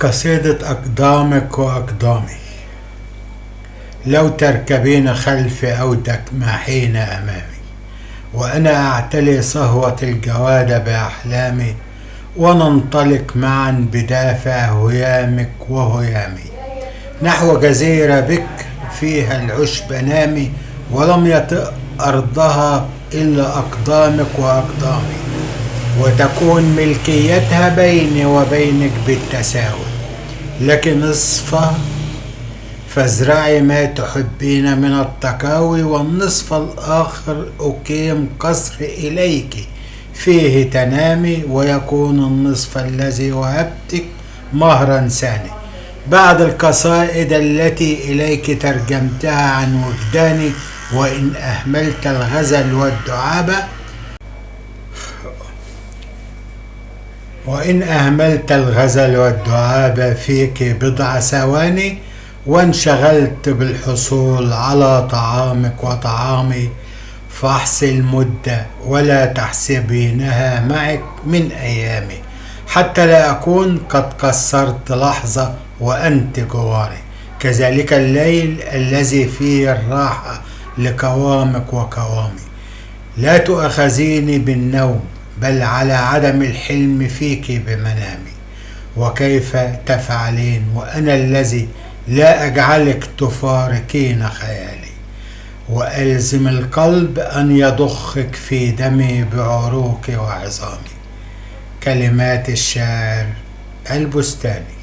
قصيدة أقدامك وأقدامي. لو تركبين خلفي أو تكمحين أمامي، وأنا أعتلي صهوة الجواد بأحلامي، وننطلق معا بدافع هيامك وهيامي نحو جزيرة بك فيها العشب نامي، ولم يطئ أرضها إلا أقدامك وأقدامي، وتكون ملكيتها بيني وبينك بالتساوي، لكن نصفه فازرعي ما تحبين من التقاوي، والنصف الآخر أقيم قصر إليك فيه تنامي، ويكون النصف الذي وهبتك مهرا ثاني بعد القصائد التي إليك ترجمتها عن وجداني. وإن أهملت الغزل والدعابة فيك بضع ثواني، وانشغلت بالحصول على طعامك وطعامي، فاحصي المدة ولا تحسبينها معك من أيامي، حتى لا أكون قد قصرت لحظة وأنت جواري، كذلك الليل الذي فيه الراحة لقوامك وقوامي. لا تؤاخذيني بالنوم، بل على عدم الحلم فيك بمنامي، وكيف تفعلين وأنا الذي لا أجعلك تفارقين خيالي، وألزم القلب أن يضخك في دمي بعروقي وعظامي. كلمات الشاعر البستاني.